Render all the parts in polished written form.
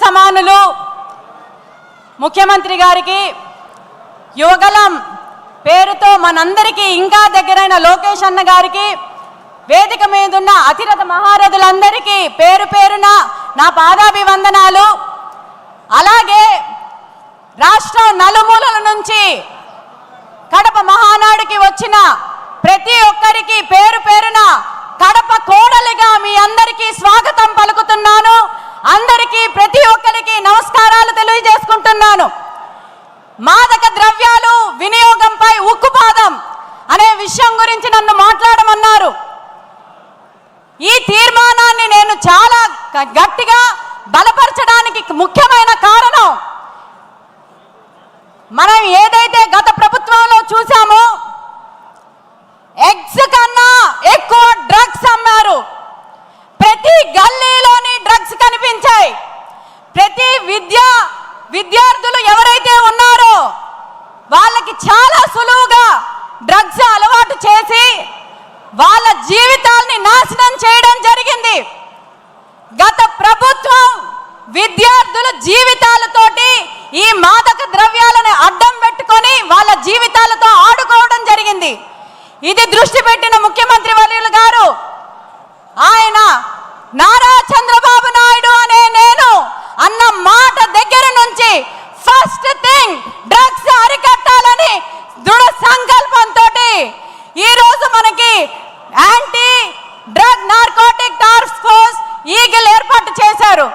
సమానులు ముఖ్యమంత్రి గారికి, యువగలం పేరుతో మనందరికీ ఇంకా దగ్గరైన లోకేష్ అన్న గారికి, వేదిక మీద ఉన్న అతిరథ మహారథులందరికీ పేరు పేరున నా పాదాభివందనాలు. అలాగే రాష్ట్రం నలుమూలల నుంచి కడప మహానాడుకి వచ్చిన ప్రతి ఒక్కరికి పేరు పేరున కడప కోడలిగా మీ అందరికీ స్వాగతం పలుకుతున్నాను. అందరికీ ప్రతి ఒక్కరికి నమస్కారాలు తెలియజేసుకుంటున్నాను. మాదక ద్రవ్యాలు వినియోగంపై ఉక్కుపాదం అనే విషయం గురించి నన్ను మాట్లాడమన్నారు. ఈ తీర్మానాన్ని నేను చాలా గట్టిగా బలపరచడానికి ముఖ్యమైన కారణం, మనం ఏదైతే గత ప్రభుత్వంలో చూసామో ఎగ్స్ కన్నా ఎక్కువ డ్రగ్స్ అమ్మారు. ప్రతి గల్లీలోని డ్రగ్స్ కనిపించాయి. ప్రతి విద్యార్థులు ఎవరైతే ఉన్నారో వాళ్ళకి చాలా సులువుగా డ్రగ్స్ అలవాటు చేసి వాళ్ళ జీవితాల్ని నాశనం చేయడం జరిగింది. గత ప్రభుత్వం విద్యార్థుల జీవితాలతోటి ఈ మాదక ద్రవ్యాలను అడ్డం పెట్టుకొని వాళ్ళ జీవితాలతో ఆడుకోవడం జరిగింది. ఇది దృష్టి పెట్టిన ముఖ్యమంత్రి వర్యులు గారు, ఆయన నారా చంద్రబాబు నాయుడు అనే నేను అన్న మాట దగ్గర నుంచి ఫస్ట్ థింగ్ డ్రగ్స్ అరికట్టాలని దృఢ సంకల్పంతో ఈరోజు మనకి anti drug narcotic task force eagle ఏర్పాటు చేశారు.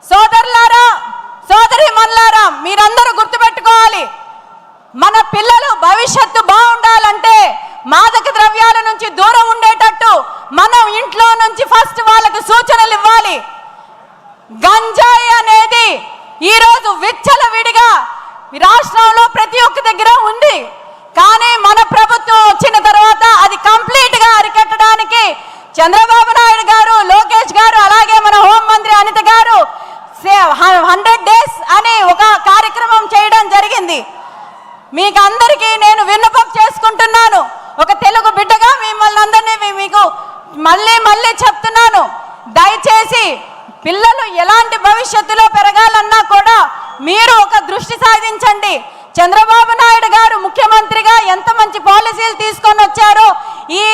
సోదరులారా, సోదరీమణులారా, మీరందరూ గుర్తుపెట్టుకోవాలి, మన పిల్లలు భవిష్యత్తు బాగుండాలంటే మాదక ద్రవ్యాల నుంచి దూరం ఉండేటట్టు మనం ఇంట్లో నుంచి ఫస్ట్ వాళ్ళకి సూచనలు ఇవ్వాలి. గంజాయి అనేది ఈరోజు విచ్చలవిడిగా రాష్ట్రంలో ప్రతి ఒక్క దగ్గర ఉంది. కానీ మన ప్రభుత్వం వచ్చిన తర్వాత అది కంప్లీట్గా అరికట్టడానికి చంద్రబాబు నాయుడు గారు, లోకేష్ గారు, అలాగే మన హోంమంత్రి అనిత గారు 100 days అని ఒక కార్యక్రమం చేయడం జరిగింది. మీకు అందరికీ నేను విన్నపం చేసుకుంటున్నాను, ఒక తెలుగు బిడ్డగా మిమ్మల్ని అందరినీ మీకు మళ్ళీ చెప్తున్నాను, దయచేసి పిల్లలు ఎలాంటి భవిష్యత్తులో పెరగాలన్నా కూడా మీరు ఒక దృష్టి సాధించండి. చంద్రబాబు నాయుడు గారు ముఖ్యమంత్రిగా ఎంత మంచి పాలసీలు తీసుకొని వచ్చారో ఈ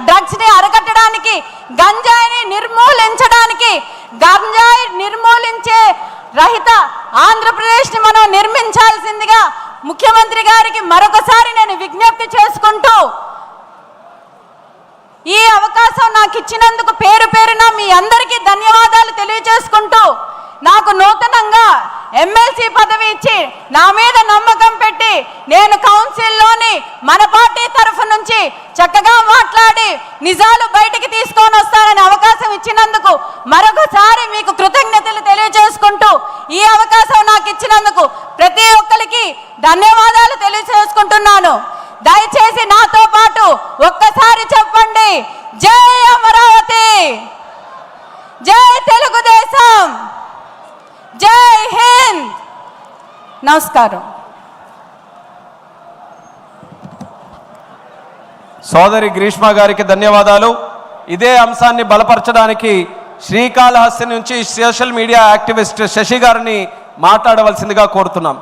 డ్రగ్స్ని అరికట్టడానికి, గంజాయిని నిర్మూలించడానికి, గంజాయి నిర్మూలించే రహిత ఆంధ్రప్రదేశ్ని మనం నిర్మించాల్సిందిగా ముఖ్యమంత్రి గారికి మరొకసారి నేను విజ్ఞప్తి చేసుకుంటూ, ఈ అవకాశం నాకు ఇచ్చినందుకు పేరు పేరున మీ అందరికీ ధన్యవాదాలు తెలియజేసుకుంటూ, నాకు నూతనంగా ఎమ్మెల్సీ పదవి ఇచ్చి నా మీద నమ్మకం పెట్టి నేను కౌన్సిల్లోని మన పార్టీ తరఫు నుంచి చక్కగా మాట్లాడి నిజాలు బయటికి తీసుకొని వస్తానని అవకాశం ఇచ్చినందుకు మరొకసారి మీకు కృతజ్ఞతలు తెలియజేసుకుంటూ, ఈ అవకాశం నాకు ఇచ్చినందుకు ప్రతి ఒక్కరికి ధన్యవాదాలు తెలియజేసుకుంటున్నాను. దయచేసి నాతో పాటు ఒక్కసారి చెప్పండి, జై అమరావతి, జై తెలుగుదేశం, జై హింద్. నమస్కారం. సోదరి గ్రీష్మ గారికి ధన్యవాదాలు. ఇదే అంశాన్ని బలపరచడానికి శ్రీకాళహస్తి నుంచి సోషల్ మీడియా యాక్టివిస్ట్ శశి గారిని మాట్లాడవలసిందిగా కోరుతున్నాం.